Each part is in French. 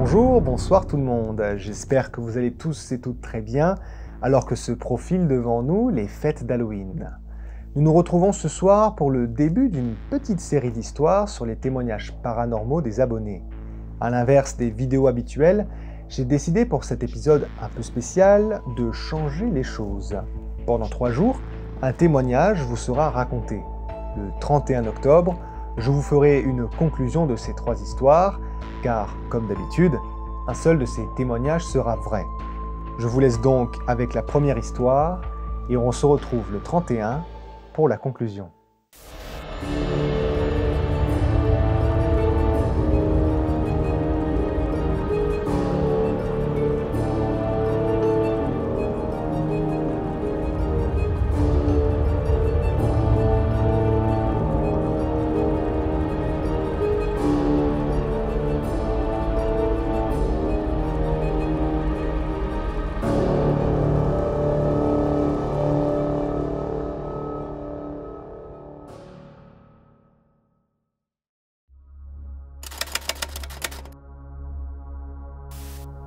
Bonjour, bonsoir tout le monde, j'espère que vous allez tous et toutes très bien, alors que se profilent devant nous les fêtes d'Halloween. Nous nous retrouvons ce soir pour le début d'une petite série d'histoires sur les témoignages paranormaux des abonnés. À l'inverse des vidéos habituelles, j'ai décidé pour cet épisode un peu spécial de changer les choses. Pendant 3 jours, un témoignage vous sera raconté. Le 31 octobre, je vous ferai une conclusion de ces 3 histoires, car, comme d'habitude, un seul de ces témoignages sera vrai. Je vous laisse donc avec la première histoire, et on se retrouve le 31 pour la conclusion.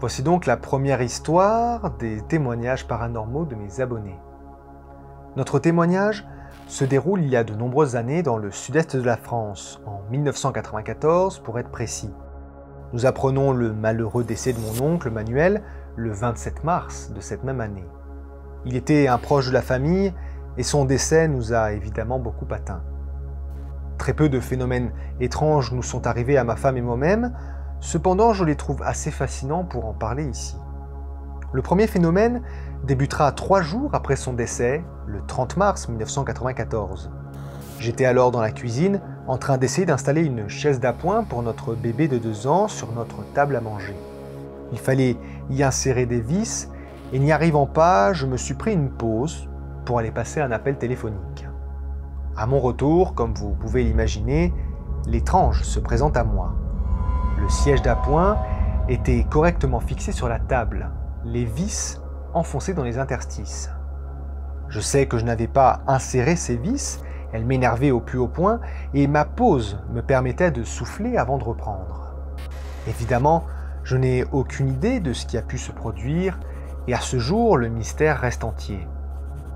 Voici donc la première histoire des témoignages paranormaux de mes abonnés. Notre témoignage se déroule il y a de nombreuses années dans le sud-est de la France, en 1994 pour être précis. Nous apprenons le malheureux décès de mon oncle Manuel le 27 mars de cette même année. Il était un proche de la famille et son décès nous a évidemment beaucoup atteints. Très peu de phénomènes étranges nous sont arrivés à ma femme et moi-même. Cependant, je les trouve assez fascinants pour en parler ici. Le premier phénomène débutera 3 jours après son décès, le 30 mars 1994. J'étais alors dans la cuisine, en train d'essayer d'installer une chaise d'appoint pour notre bébé de 2 ans sur notre table à manger. Il fallait y insérer des vis, et n'y arrivant pas, je me suis pris une pause pour aller passer un appel téléphonique. À mon retour, comme vous pouvez l'imaginer, l'étrange se présente à moi. Le siège d'appoint était correctement fixé sur la table, les vis enfoncées dans les interstices. Je sais que je n'avais pas inséré ces vis, elles m'énervaient au plus haut point, et ma pause me permettait de souffler avant de reprendre. Évidemment, je n'ai aucune idée de ce qui a pu se produire, et à ce jour, le mystère reste entier.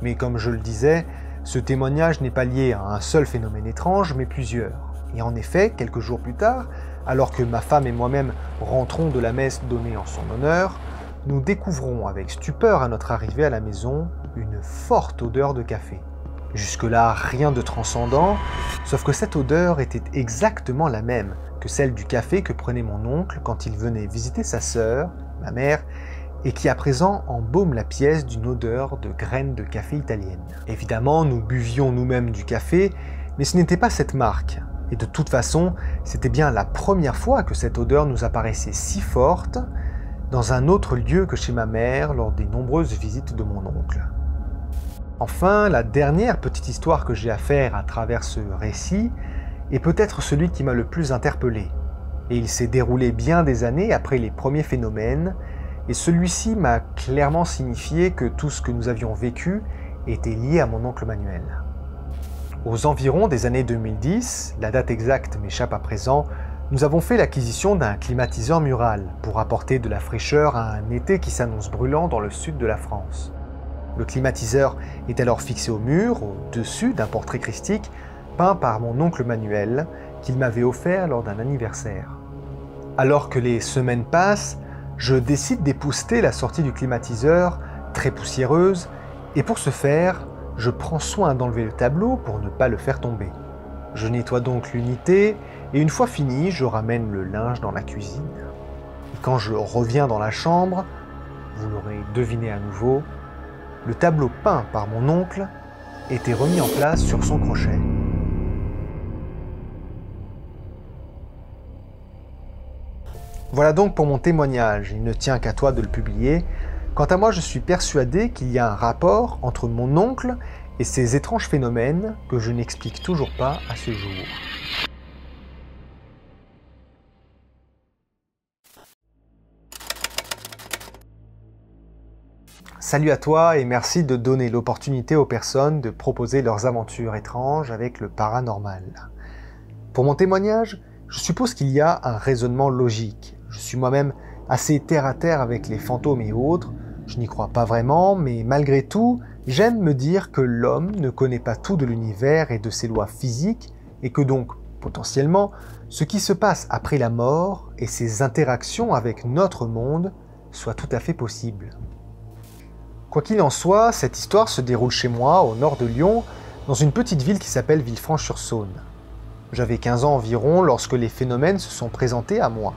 Mais comme je le disais, ce témoignage n'est pas lié à un seul phénomène étrange, mais plusieurs. Et en effet, quelques jours plus tard, alors que ma femme et moi-même rentrons de la messe donnée en son honneur, nous découvrons avec stupeur à notre arrivée à la maison une forte odeur de café. Jusque-là, rien de transcendant, sauf que cette odeur était exactement la même que celle du café que prenait mon oncle quand il venait visiter sa sœur, ma mère, et qui à présent embaume la pièce d'une odeur de graines de café italienne. Évidemment, nous buvions nous-mêmes du café, mais ce n'était pas cette marque. Et de toute façon, c'était bien la première fois que cette odeur nous apparaissait si forte dans un autre lieu que chez ma mère lors des nombreuses visites de mon oncle. Enfin, la dernière petite histoire que j'ai à faire à travers ce récit est peut-être celui qui m'a le plus interpellé. Et il s'est déroulé bien des années après les premiers phénomènes, et celui-ci m'a clairement signifié que tout ce que nous avions vécu était lié à mon oncle Manuel. Aux environs des années 2010, la date exacte m'échappe à présent, nous avons fait l'acquisition d'un climatiseur mural pour apporter de la fraîcheur à un été qui s'annonce brûlant dans le sud de la France. Le climatiseur est alors fixé au mur, au-dessus d'un portrait christique peint par mon oncle Manuel, qu'il m'avait offert lors d'un anniversaire. Alors que les semaines passent, je décide d'épousseter la sortie du climatiseur, très poussiéreuse, et pour ce faire, je prends soin d'enlever le tableau pour ne pas le faire tomber. Je nettoie donc l'unité et une fois fini, je ramène le linge dans la cuisine. Et quand je reviens dans la chambre, vous l'aurez deviné à nouveau, le tableau peint par mon oncle était remis en place sur son crochet. Voilà donc pour mon témoignage, il ne tient qu'à toi de le publier. Quant à moi, je suis persuadé qu'il y a un rapport entre mon oncle et ces étranges phénomènes que je n'explique toujours pas à ce jour. Salut à toi et merci de donner l'opportunité aux personnes de proposer leurs aventures étranges avec le paranormal. Pour mon témoignage, je suppose qu'il y a un raisonnement logique. Je suis moi-même assez terre à terre avec les fantômes et autres, je n'y crois pas vraiment, mais malgré tout, j'aime me dire que l'homme ne connaît pas tout de l'univers et de ses lois physiques, et que donc, potentiellement, ce qui se passe après la mort et ses interactions avec notre monde soit tout à fait possible. Quoi qu'il en soit, cette histoire se déroule chez moi, au nord de Lyon, dans une petite ville qui s'appelle Villefranche-sur-Saône. J'avais 15 ans environ lorsque les phénomènes se sont présentés à moi.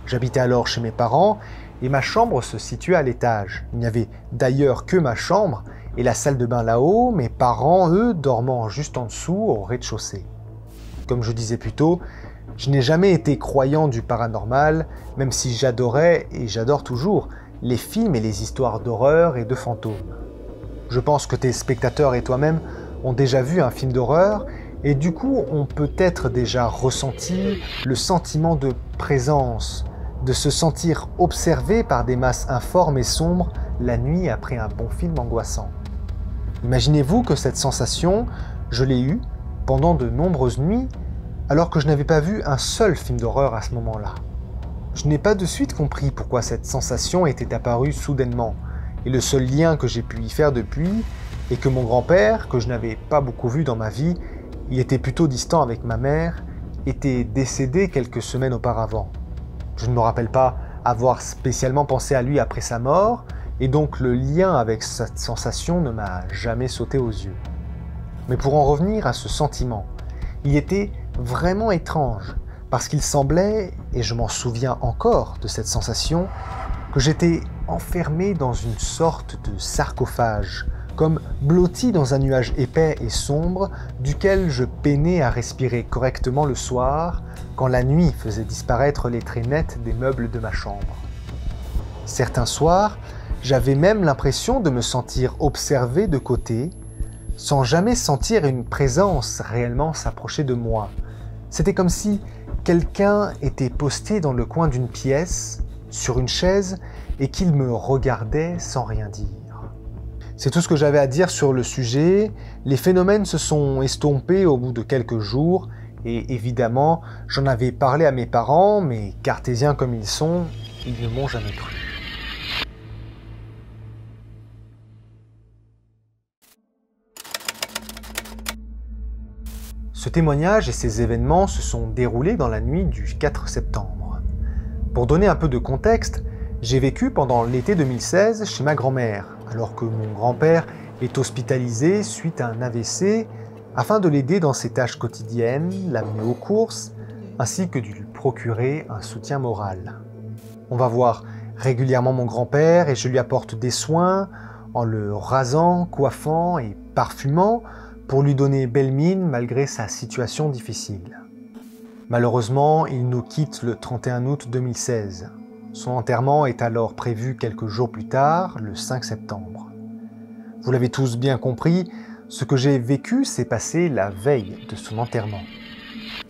J'habitais alors chez mes parents et ma chambre se situait à l'étage. Il n'y avait d'ailleurs que ma chambre et la salle de bain là-haut, mes parents, eux, dormant juste en dessous, au rez-de-chaussée. Comme je disais plus tôt, je n'ai jamais été croyant du paranormal, même si j'adorais, et j'adore toujours, les films et les histoires d'horreur et de fantômes. Je pense que tes spectateurs et toi-même ont déjà vu un film d'horreur, et du coup ont peut-être déjà ressenti le sentiment de présence, de se sentir observé par des masses informes et sombres la nuit après un bon film angoissant. Imaginez-vous que cette sensation, je l'ai eue pendant de nombreuses nuits, alors que je n'avais pas vu un seul film d'horreur à ce moment-là. Je n'ai pas de suite compris pourquoi cette sensation était apparue soudainement, et le seul lien que j'ai pu y faire depuis est que mon grand-père, que je n'avais pas beaucoup vu dans ma vie, il était plutôt distant avec ma mère, était décédé quelques semaines auparavant. Je ne me rappelle pas avoir spécialement pensé à lui après sa mort, et donc le lien avec cette sensation ne m'a jamais sauté aux yeux. Mais pour en revenir à ce sentiment, il était vraiment étrange, parce qu'il semblait, et je m'en souviens encore de cette sensation, que j'étais enfermé dans une sorte de sarcophage, comme blotti dans un nuage épais et sombre, duquel je peinais à respirer correctement le soir, quand la nuit faisait disparaître les traits nets des meubles de ma chambre. Certains soirs, j'avais même l'impression de me sentir observé de côté, sans jamais sentir une présence réellement s'approcher de moi. C'était comme si quelqu'un était posté dans le coin d'une pièce, sur une chaise, et qu'il me regardait sans rien dire. C'est tout ce que j'avais à dire sur le sujet. Les phénomènes se sont estompés au bout de quelques jours, et évidemment, j'en avais parlé à mes parents, mais cartésiens comme ils sont, ils ne m'ont jamais cru. Ce témoignage et ces événements se sont déroulés dans la nuit du 4 septembre. Pour donner un peu de contexte, j'ai vécu pendant l'été 2016 chez ma grand-mère, alors que mon grand-père est hospitalisé suite à un AVC, afin de l'aider dans ses tâches quotidiennes, l'amener aux courses, ainsi que de lui procurer un soutien moral. On va voir régulièrement mon grand-père et je lui apporte des soins en le rasant, coiffant et parfumant pour lui donner belle mine malgré sa situation difficile. Malheureusement, il nous quitte le 31 août 2016. Son enterrement est alors prévu quelques jours plus tard, le 5 septembre. Vous l'avez tous bien compris, ce que j'ai vécu s'est passé la veille de son enterrement.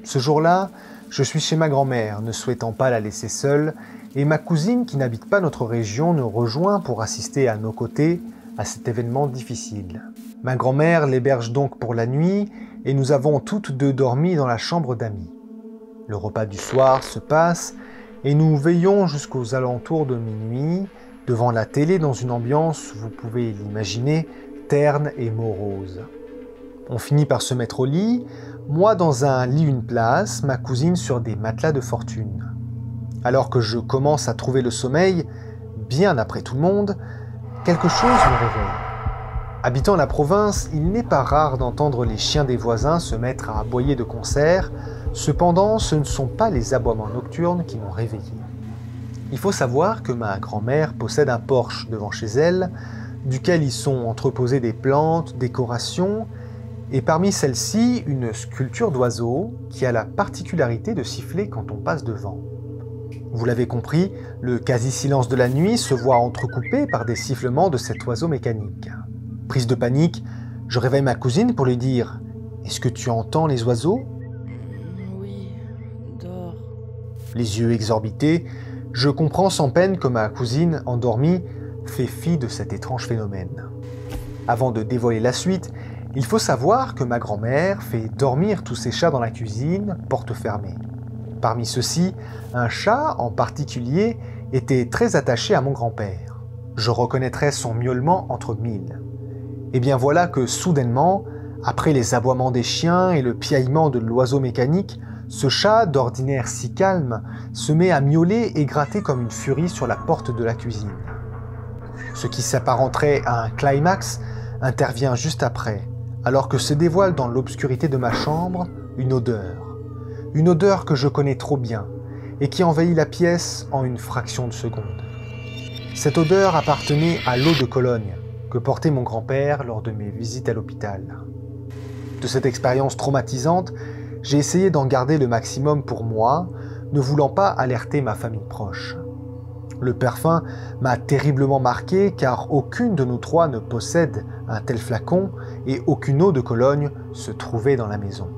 Ce jour-là, je suis chez ma grand-mère, ne souhaitant pas la laisser seule, et ma cousine qui n'habite pas notre région nous rejoint pour assister à nos côtés à cet événement difficile. Ma grand-mère l'héberge donc pour la nuit, et nous avons toutes deux dormi dans la chambre d'amis. Le repas du soir se passe, et nous veillons jusqu'aux alentours de minuit, devant la télé dans une ambiance, vous pouvez l'imaginer, terne et morose. On finit par se mettre au lit, moi dans un lit une place, ma cousine sur des matelas de fortune. Alors que je commence à trouver le sommeil, bien après tout le monde, quelque chose me réveille. Habitant la province, il n'est pas rare d'entendre les chiens des voisins se mettre à aboyer de concert, cependant ce ne sont pas les aboiements nocturnes qui m'ont réveillé. Il faut savoir que ma grand-mère possède un porche devant chez elle, duquel y sont entreposées des plantes, décorations, et parmi celles-ci, une sculpture d'oiseau qui a la particularité de siffler quand on passe devant. Vous l'avez compris, le quasi-silence de la nuit se voit entrecoupé par des sifflements de cet oiseau mécanique. Prise de panique, je réveille ma cousine pour lui dire « Est-ce que tu entends les oiseaux ?» Oui, dors. Les yeux exorbités, je comprends sans peine que ma cousine, endormie, fait fi de cet étrange phénomène. Avant de dévoiler la suite, il faut savoir que ma grand-mère fait dormir tous ses chats dans la cuisine, porte fermée. Parmi ceux-ci, un chat en particulier était très attaché à mon grand-père. Je reconnaîtrais son miaulement entre mille. Et bien voilà que soudainement, après les aboiements des chiens et le piaillement de l'oiseau mécanique, ce chat, d'ordinaire si calme, se met à miauler et gratter comme une furie sur la porte de la cuisine. Ce qui s'apparenterait à un climax intervient juste après, alors que se dévoile dans l'obscurité de ma chambre une odeur que je connais trop bien et qui envahit la pièce en une fraction de seconde. Cette odeur appartenait à l'eau de Cologne que portait mon grand-père lors de mes visites à l'hôpital. De cette expérience traumatisante, j'ai essayé d'en garder le maximum pour moi, ne voulant pas alerter ma famille proche. Le parfum m'a terriblement marqué car aucune de nous trois ne possède un tel flacon et aucune eau de Cologne se trouvait dans la maison.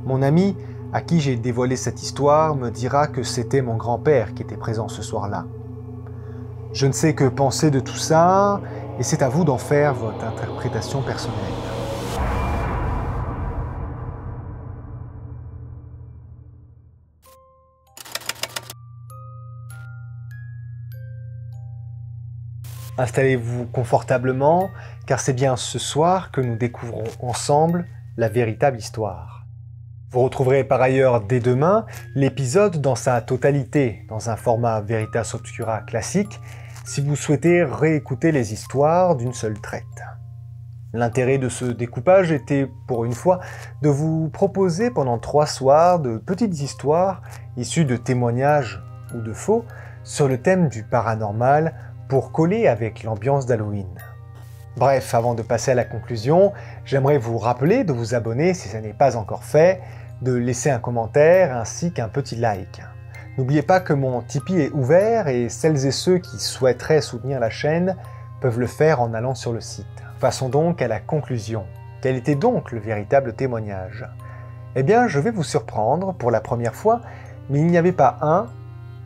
Mon ami, à qui j'ai dévoilé cette histoire, me dira que c'était mon grand-père qui était présent ce soir-là. Je ne sais que penser de tout ça, et c'est à vous d'en faire votre interprétation personnelle. Installez-vous confortablement, car c'est bien ce soir que nous découvrons ensemble la véritable histoire. Vous retrouverez par ailleurs dès demain l'épisode dans sa totalité, dans un format Veritas Obscura classique, si vous souhaitez réécouter les histoires d'une seule traite. L'intérêt de ce découpage était, pour une fois, de vous proposer pendant 3 soirs de petites histoires issues de témoignages ou de faux sur le thème du paranormal pour coller avec l'ambiance d'Halloween. Bref, avant de passer à la conclusion, j'aimerais vous rappeler de vous abonner si ce n'est pas encore fait, de laisser un commentaire ainsi qu'un petit like. N'oubliez pas que mon Tipeee est ouvert et celles et ceux qui souhaiteraient soutenir la chaîne peuvent le faire en allant sur le site. Passons donc à la conclusion. Quel était donc le véritable témoignage? Eh bien, je vais vous surprendre pour la première fois, mais il n'y avait pas un,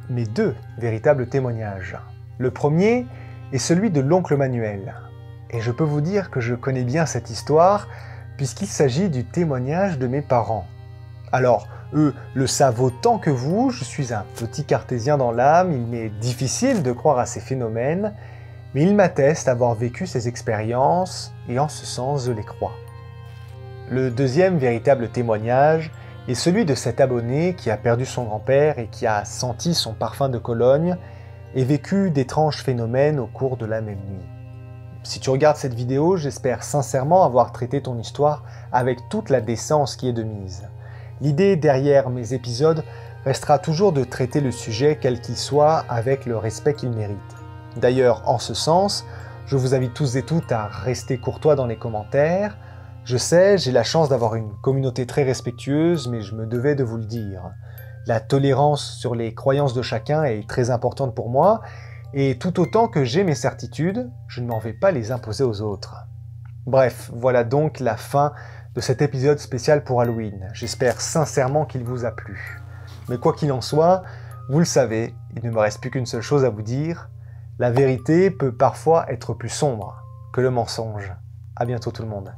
mais 2 véritables témoignages. Le premier est celui de l'oncle Manuel. Et je peux vous dire que je connais bien cette histoire, puisqu'il s'agit du témoignage de mes parents. Alors, eux le savent autant que vous, je suis un petit cartésien dans l'âme, il m'est difficile de croire à ces phénomènes, mais ils m'attestent avoir vécu ces expériences, et en ce sens je les crois. Le deuxième véritable témoignage est celui de cet abonné qui a perdu son grand-père et qui a senti son parfum de Cologne, et vécu d'étranges phénomènes au cours de la même nuit. Si tu regardes cette vidéo, j'espère sincèrement avoir traité ton histoire avec toute la décence qui est de mise. L'idée derrière mes épisodes restera toujours de traiter le sujet quel qu'il soit avec le respect qu'il mérite. D'ailleurs, en ce sens, je vous invite tous et toutes à rester courtois dans les commentaires. Je sais, j'ai la chance d'avoir une communauté très respectueuse, mais je me devais de vous le dire. La tolérance sur les croyances de chacun est très importante pour moi, et tout autant que j'ai mes certitudes, je ne m'en vais pas les imposer aux autres. Bref, voilà donc la fin de cet épisode spécial pour Halloween. J'espère sincèrement qu'il vous a plu. Mais quoi qu'il en soit, vous le savez, il ne me reste plus qu'une seule chose à vous dire. La vérité peut parfois être plus sombre que le mensonge. À bientôt tout le monde.